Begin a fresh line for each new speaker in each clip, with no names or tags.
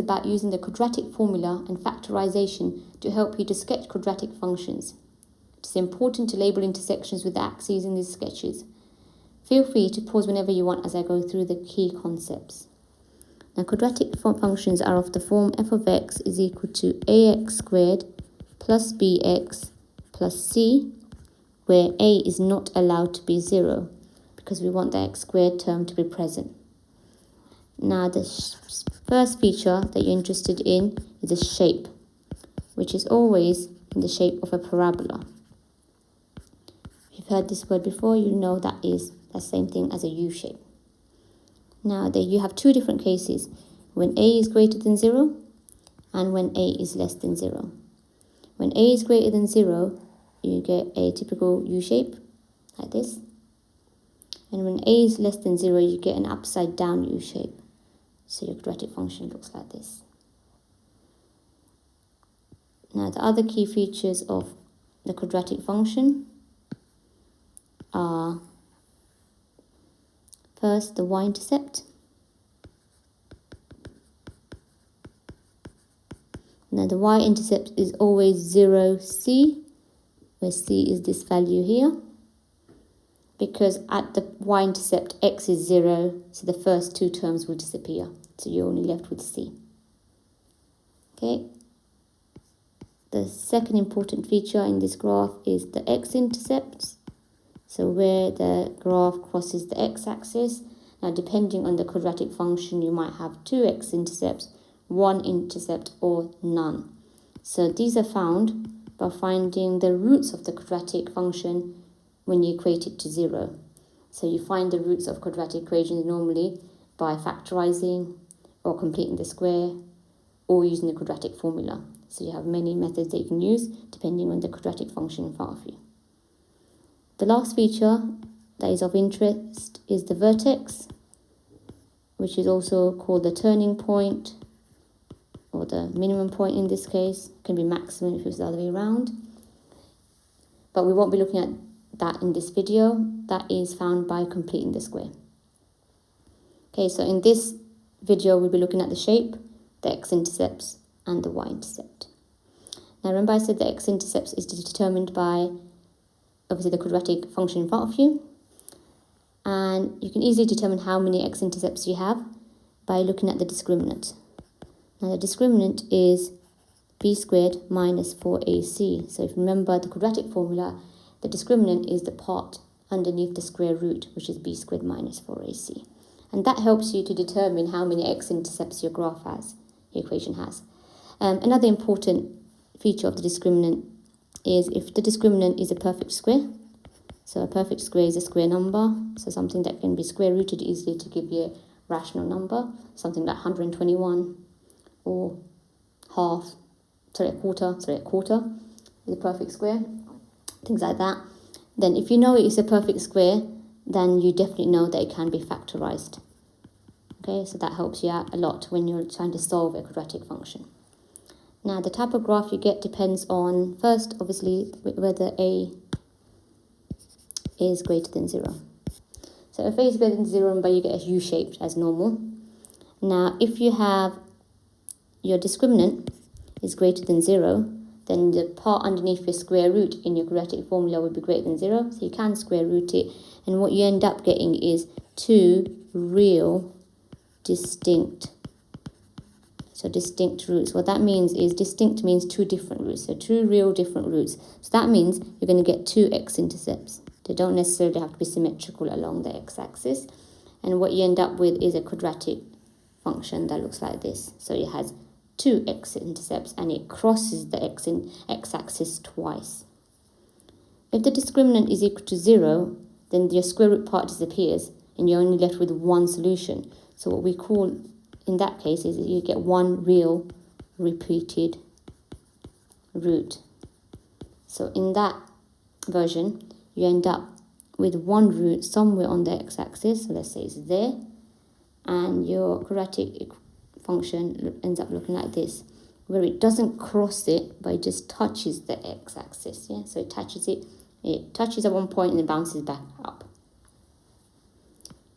about using the quadratic formula and factorization to help you to sketch quadratic functions. It is important to label intersections with the axes in these sketches. Feel free to pause whenever you want as I go through the key concepts. Now, quadratic functions are of the form f of x is equal to ax squared plus bx plus c, where a is not allowed to be 0 because we want the x squared term to be present. Now, the first feature that you're interested in is the shape, which is always in the shape of a parabola. If you've heard this word before, you know that is the same thing as a U shape. Now, you have two different cases, when a is greater than 0 and when a is less than 0. When a is greater than 0, you get a typical U shape, like this. And when a is less than 0, you get an upside down U shape. So your quadratic function looks like this. Now, the other key features of the quadratic function are, first, the y-intercept. Now, the y-intercept is always 0c, where c is this value here, because at the y-intercept x is 0, so the first two terms will disappear. So you're only left with c. Okay. The second important feature in this graph is the x-intercepts. So where the graph crosses the x-axis. Now, depending on the quadratic function, you might have two x-intercepts, one intercept, or none. So these are found by finding the roots of the quadratic function when you equate it to 0. So you find the roots of quadratic equations normally by factorizing or completing the square or using the quadratic formula. So you have many methods that you can use depending on the quadratic function in front of you. The last feature that is of interest is the vertex, which is also called the turning point, or the minimum point in this case. It can be maximum if it's the other way around. But we won't be looking at that in this video. That is found by completing the square. Okay, so in this video we'll be looking at the shape, the x-intercepts, and the y-intercept. Now, remember I said the x-intercepts is determined by obviously the quadratic function in front of you, and you can easily determine how many x-intercepts you have by looking at the discriminant. Now, the discriminant is b squared minus 4ac. So if you remember the quadratic formula, the discriminant is the part underneath the square root, which is b squared minus 4ac. And that helps you to determine how many x-intercepts your graph has, your equation has. Another important feature of the discriminant is if the discriminant is a perfect square. So a perfect square is a square number, so something that can be square rooted easily to give you a rational number, something like 121 or a quarter is a perfect square, things like that. Then if you know it is a perfect square, then you definitely know that it can be factorized. Okay, so that helps you out a lot when you're trying to solve a quadratic function. Now, the type of graph you get depends on, first, obviously, whether a is greater than 0. So if a is greater than 0, but you get a U-shaped as normal. Now, if you have your discriminant is greater than 0, then the part underneath your square root in your quadratic formula would be greater than 0. So you can square root it, and what you end up getting is two real distinct roots. What that means is distinct means two different roots, so two real different roots. So that means you're going to get two x-intercepts. They don't necessarily have to be symmetrical along the x-axis. And what you end up with is a quadratic function that looks like this. So it has two x-intercepts and it crosses the x-axis twice. If the discriminant is equal to 0, then your square root part disappears and you're only left with one solution. So what we call in that case is you get one real repeated root. So in that version, you end up with one root somewhere on the x-axis, so let's say it's there, and your quadratic function ends up looking like this, where it doesn't cross it, but it just touches the x-axis. Yeah, so it touches at one point and then bounces back up.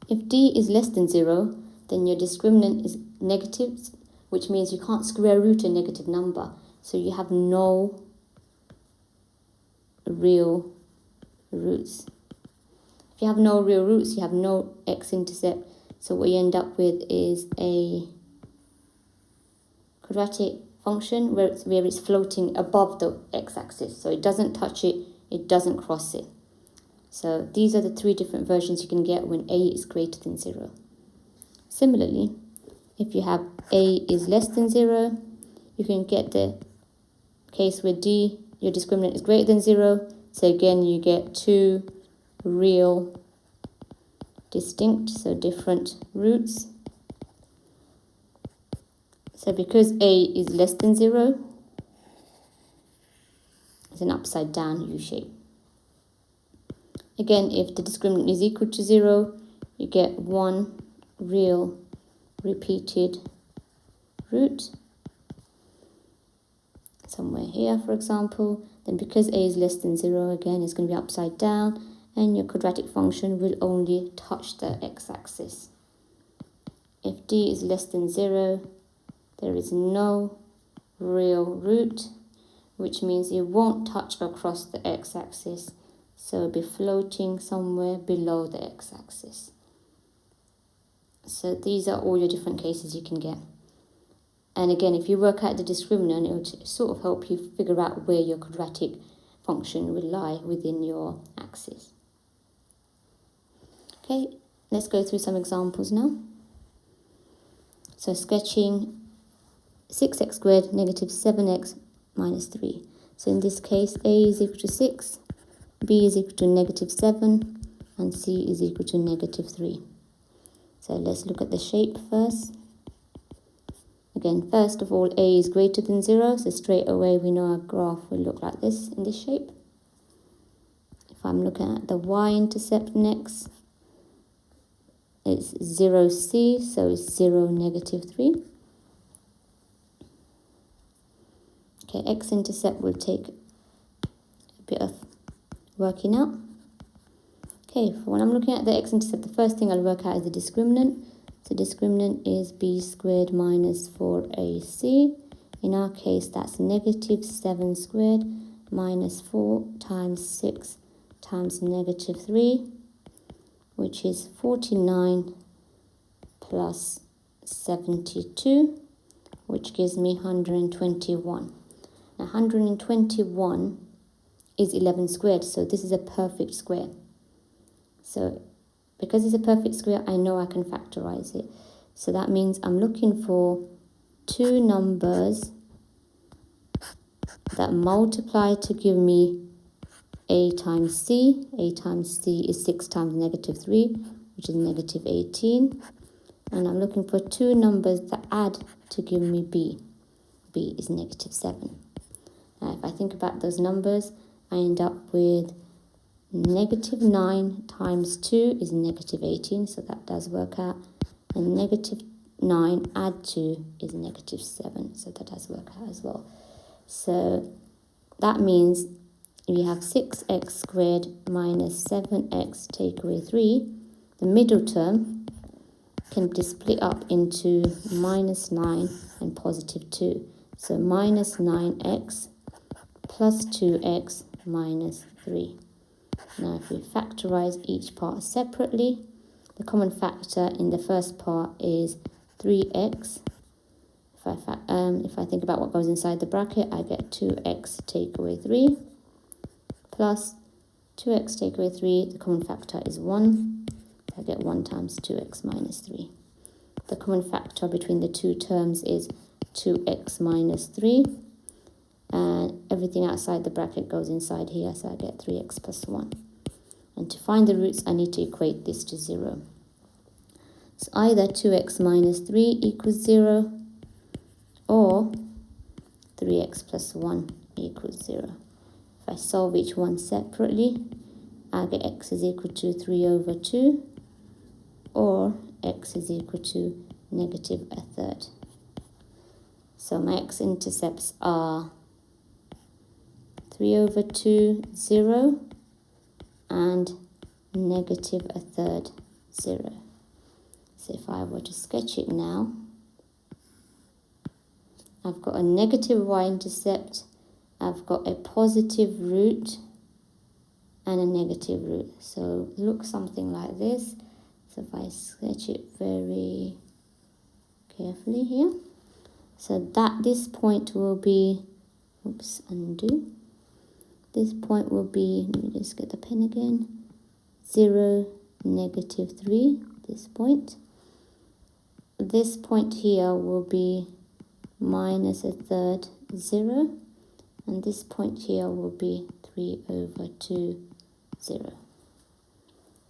If d is less than 0, then your discriminant is negative which means you can't square root a negative number. So you have no real roots. If you have no real roots, you have no x-intercept. So what you end up with is a quadratic function where it's floating above the x-axis. So it doesn't touch it, it doesn't cross it. So these are the three different versions you can get when a is greater than 0. Similarly, if you have a is less than 0, you can get the case where d, your discriminant, is greater than 0. So again, you get two real distinct, so different roots. So because a is less than 0, it's an upside down U shape. Again, if the discriminant is equal to 0, you get one real repeated root somewhere here, for example. Then because a is less than 0, again, it's going to be upside down, and your quadratic function will only touch the x-axis. If d is less than 0, there is no real root, which means it won't touch across the x-axis. So it'll be floating somewhere below the x-axis. So these are all your different cases you can get. And again, if you work out the discriminant, it will sort of help you figure out where your quadratic function will lie within your axis. Okay, let's go through some examples now. So sketching 6x squared negative 7x minus 3. So in this case, a is equal to 6, b is equal to negative 7, and c is equal to negative 3. So let's look at the shape first. Again, first of all, a is greater than 0, so straight away we know our graph will look like this in this shape. If I'm looking at the y-intercept next, it's 0c, so it's 0, negative 3. Okay, x-intercept will take a bit of working out. Okay, for when I'm looking at the x-intercept, the first thing I'll work out is the discriminant. So discriminant is b squared minus 4ac. In our case, that's negative 7 squared minus 4 times 6 times negative 3, which is 49 plus 72, which gives me 121. Now 121 is 11 squared, so this is a perfect square. So because it's a perfect square, I know I can factorize it. So that means I'm looking for two numbers that multiply to give me a times c. A times c is 6 times negative 3, which is negative 18. And I'm looking for two numbers that add to give me b. B is negative 7. Now if I think about those numbers, I end up with negative 9 times 2 is negative 18, so that does work out. And negative 9 add 2 is negative 7, so that does work out as well. So that means we have 6x squared minus 7x take away 3. The middle term can be split up into minus 9 and positive 2. So minus 9x plus 2x minus 3. Now if we factorize each part separately, the common factor in the first part is 3x. If I think about what goes inside the bracket, I get 2x take away 3 plus 2x take away 3. The common factor is 1. I get 1 times 2x minus 3. The common factor between the two terms is 2x minus 3. And everything outside the bracket goes inside here, so I get 3x plus 1. And to find the roots, I need to equate this to 0. So either 2x minus 3 equals 0, or 3x plus 1 equals 0. If I solve each one separately, I get x is equal to 3 over 2, or x is equal to negative a third. So my x-intercepts are 3 over 2, 0, and negative a third, 0. So if I were to sketch it now, I've got a negative y-intercept, I've got a positive root, and a negative root. So it looks something like this. So if I sketch it very carefully here, so that this point will be, oops, undo. This point will be, let me just get the pen again, 0, -3, this point. This point here will be -1/3, 0, and this point here will be 3/2, 0.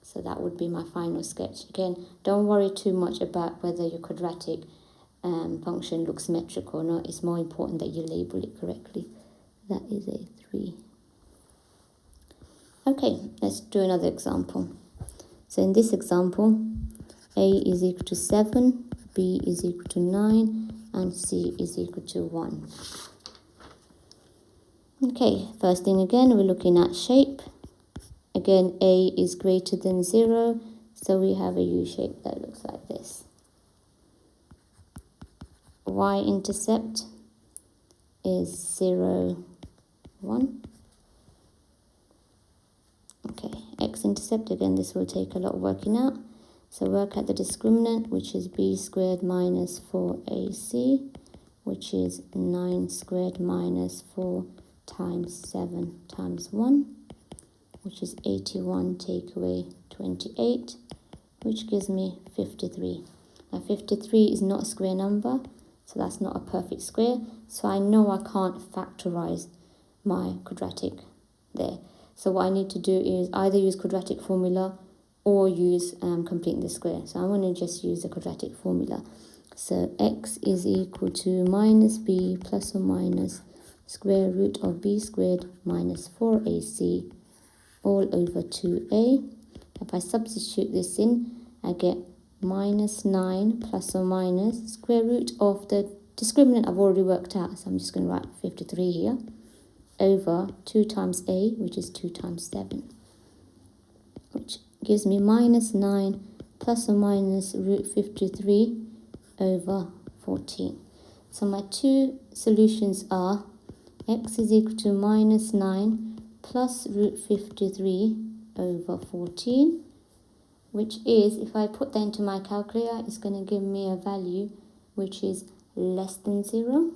So that would be my final sketch. Again, don't worry too much about whether your quadratic function looks symmetric or not. It's more important that you label it correctly. That is a 3. Okay, let's do another example. So in this example, A is equal to 7, B is equal to 9, and C is equal to 1. Okay, first thing again, we're looking at shape. Again, A is greater than 0, so we have a U shape that looks like this. Y-intercept is 0, 1. Okay, x-intercept, again, this will take a lot of working out. So work out the discriminant, which is b squared minus 4ac, which is 9 squared minus 4 times 7 times 1, which is 81, take away 28, which gives me 53. Now 53 is not a square number, so that's not a perfect square, so I know I can't factorize my quadratic there. So what I need to do is either use quadratic formula or use completing the square. So I'm going to just use the quadratic formula. So x is equal to minus b plus or minus square root of b squared minus 4ac all over 2a. If I substitute this in, I get minus 9 plus or minus square root of the discriminant I've already worked out. So I'm just going to write 53 here, over 2 times a, which is 2 times 7, which gives me minus 9 plus or minus root 53 over 14. So my two solutions are x is equal to minus 9 plus root 53 over 14, which is, if I put that into my calculator, it's going to give me a value which is less than 0.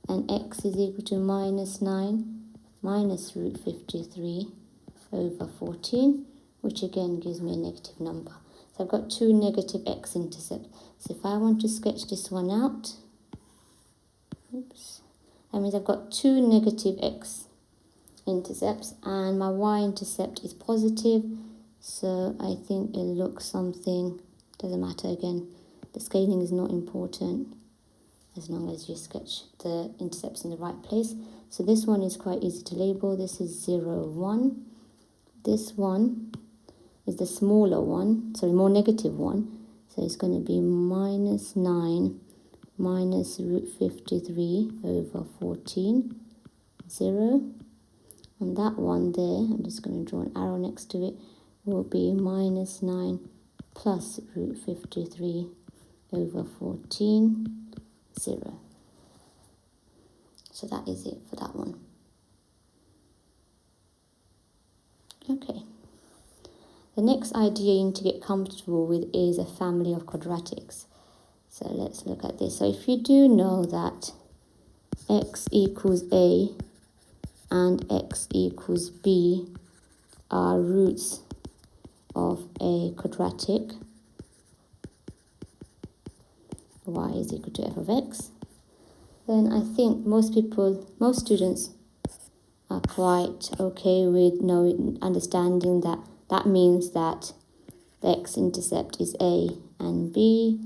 And x is equal to minus 9 minus root 53 over 14, which again gives me a negative number. So I've got two negative x-intercepts. So if I want to sketch this one out, oops, that means I've got two negative x-intercepts and my y-intercept is positive. So I think it looks something, doesn't matter again, the scaling is not important, as long as you sketch the intercepts in the right place. So this one is quite easy to label. This is 0, 1. This one is the smaller one, sorry, more negative one. So it's going to be minus 9 minus root 53 over 14, 0. And that one there, I'm just going to draw an arrow next to it, will be minus 9 plus root 53 over 14, 0. So that is it for that one. Okay. The next idea you need to get comfortable with is a family of quadratics. So let's look at this. So if you do know that x equals a and x equals b are roots of a quadratic, y is equal to f of x, then I think most students are quite okay with understanding that that means that the x-intercept is a and b,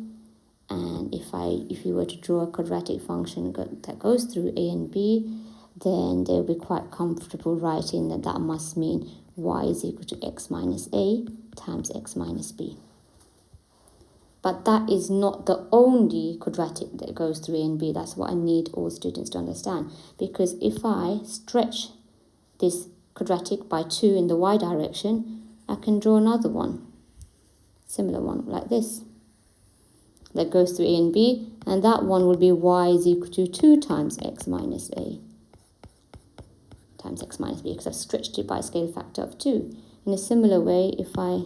and if you were to draw a quadratic function that goes through a and b, then they'll be quite comfortable writing that that must mean y is equal to x minus a times x minus b. But that is not the only quadratic that goes through a and b. That's what I need all students to understand. Because if I stretch this quadratic by 2 in the y direction, I can draw another one, similar one like this, that goes through a and b, and that one will be y is equal to 2 times x minus a times x minus b, because I've stretched it by a scale factor of 2. In a similar way, if I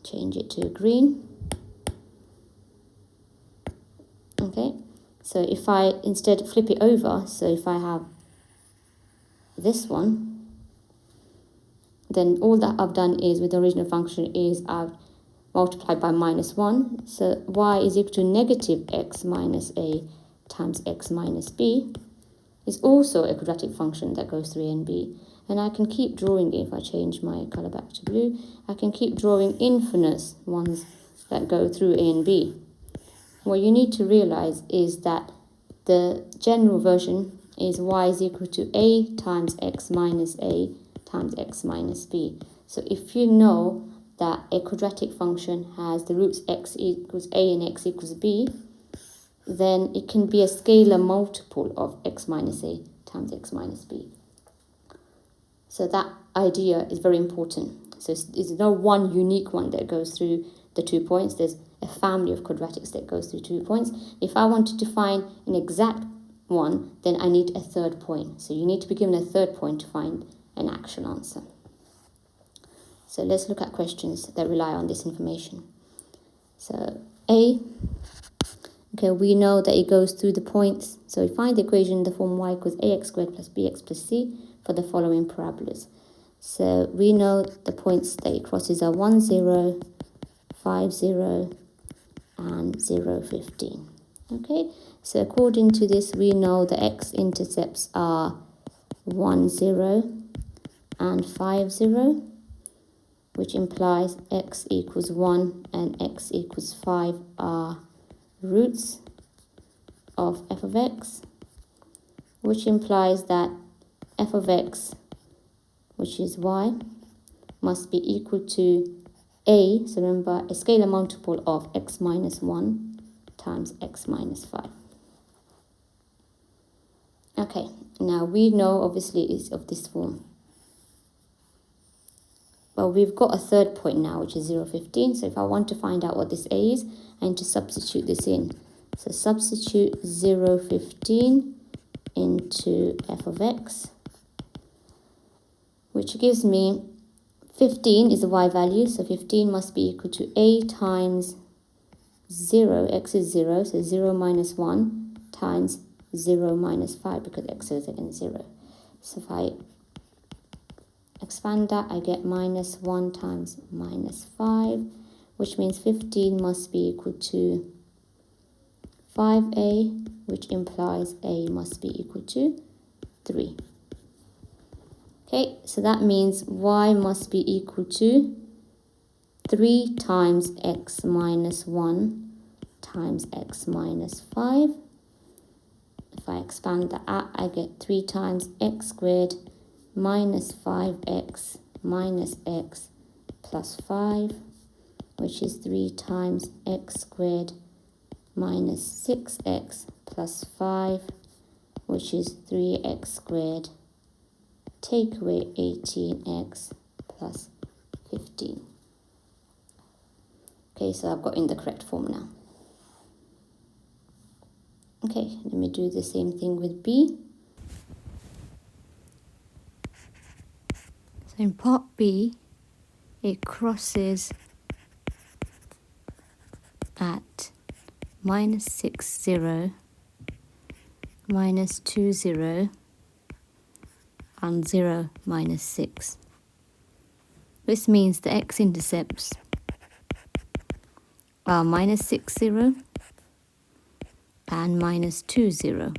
change it to green, okay, so if I instead flip it over, so if I have this one, then all that I've done is, with the original function, is I've multiplied by -1. So y is equal to negative x minus a times x minus b is also a quadratic function that goes through a and b. And I can keep drawing it. If I change my color back to blue, I can keep drawing infinite ones that go through a and b. What you need to realize is that the general version is y is equal to a times x minus a times x minus b. So if you know that a quadratic function has the roots x equals a and x equals b, then it can be a scalar multiple of x minus a times x minus b. So that idea is very important. So there's no one unique one that goes through the 2 points. There's a family of quadratics that goes through 2 points. If I wanted to find an exact one, then I need a third point. So you need to be given a third point to find an actual answer. So let's look at questions that rely on this information. So A, okay, we know that it goes through the points. So we find the equation in the form y equals ax squared plus bx plus c for the following parabolas. So we know the points that it crosses are 1, 0, 5, 0, and 0, 15. Okay, so according to this, we know the x-intercepts are 1, 0, and 5, 0, which implies x equals 1 and x equals 5 are roots of f of x, which implies that f of x, which is y, must be equal to a, so remember, a scalar multiple of x minus 1 times x minus 5. Okay, now we know obviously it's of this form. Well, we've got a third point now, which is 0, 15. So if I want to find out what this a is, I need to substitute this in. So substitute 0, 15 into f of x, which gives me 15 is the y value, so 15 must be equal to a times 0, x is 0, so 0 minus 1 times 0 minus 5, because x is against 0. So if I expand that, I get minus 1 times minus 5, which means 15 must be equal to 5a, which implies a must be equal to 3. Okay, so that means y must be equal to 3 times x minus 1 times x minus 5. If I expand that out, I get 3 times x squared minus 5x minus x plus 5, which is 3 times x squared minus 6x plus 5, which is 3x squared. Take away 18x plus 15. Okay, so I've got in the correct form now. Okay, let me do the same thing with B. So in part B, it crosses at minus 6, 0, minus 2, 0, and 0, minus 6. This means the x-intercepts are minus 6, 0, and minus 2, 0,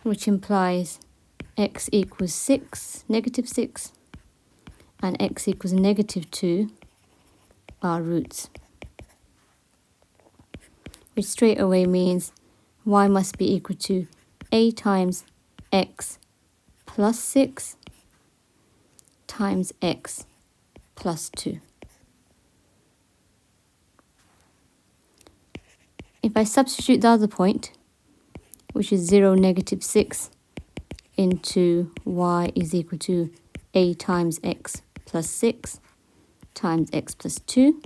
which implies x equals 6, negative 6, and x equals negative 2 are roots, which straight away means y must be equal to a times x plus 6 times x plus 2. If I substitute the other point, which is 0, negative 6, into y is equal to a times x plus 6 times x plus 2,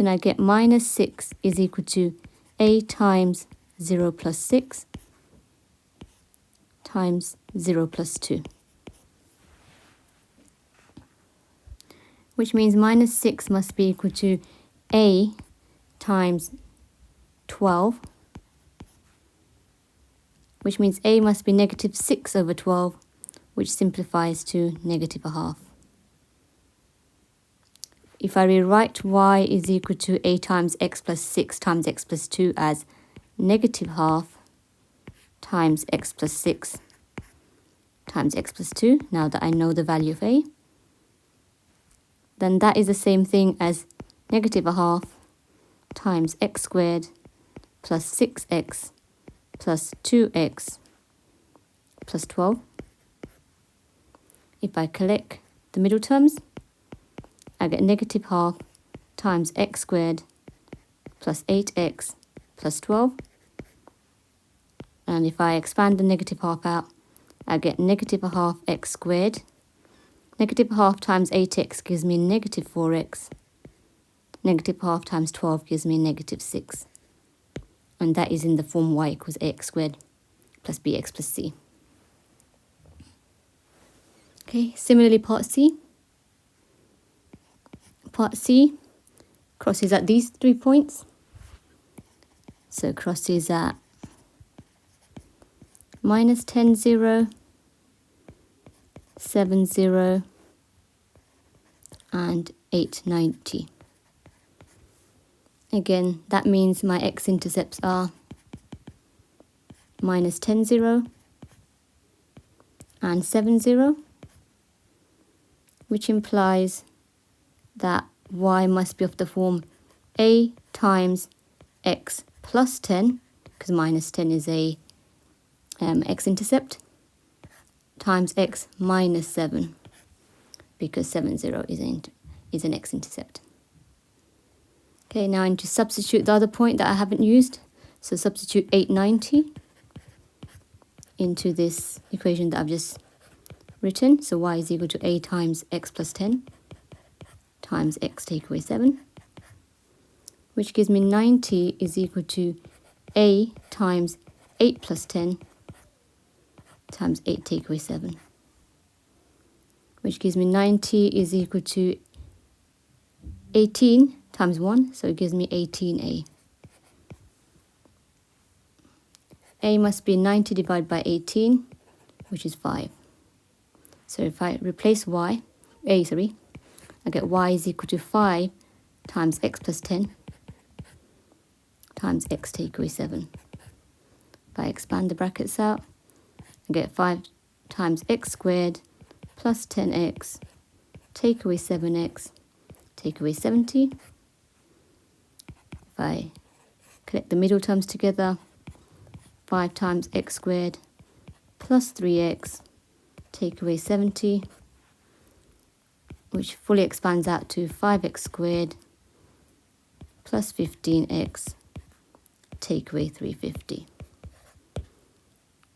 then I get minus 6 is equal to a times 0 plus 6 times 0 plus 2. Which means minus 6 must be equal to a times 12. Which means a must be negative 6 over 12, which simplifies to negative a half. If I rewrite y is equal to a times x plus 6 times x plus 2 as negative half times x plus 6 times x plus 2, now that I know the value of a, then that is the same thing as negative a half times x squared plus 6x plus 2x plus 12. If I collect the middle terms, I get negative half times x squared plus 8x plus 12. And if I expand the negative half out, I get negative a half x squared. Negative half times 8x gives me negative 4x. Negative half times 12 gives me negative 6. And that is in the form y equals ax squared plus bx plus c. Okay, similarly part C. Part C crosses at these 3 points. So crosses at minus 10, 0, 7, 0, and 8, 90. Again, that means my x-intercepts are minus 10, 0, and 7, 0, which implies that y must be of the form a times x plus 10, because minus 10 is a x-intercept, times x minus 7, because 7, 0 is an x-intercept. Okay, now I need to substitute the other point that I haven't used. So substitute 890 into this equation that I've just written. So y is equal to a times x plus 10 times x take away 7, which gives me 90 is equal to a times 8 plus 10 times 8 take away 7, which gives me 90 is equal to 18 times 1, so it gives me 18a. A must be 90 divided by 18, which is 5. So if I replace I get y is equal to 5 times x plus 10 times x take away 7. If I expand the brackets out, I get 5 times x squared plus 10x take away 7x take away 70. If I collect the middle terms together, 5 times x squared plus 3x take away 70, which fully expands out to 5x squared plus 15x take away 350,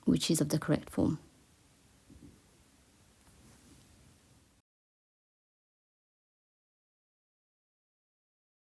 which is of the correct form.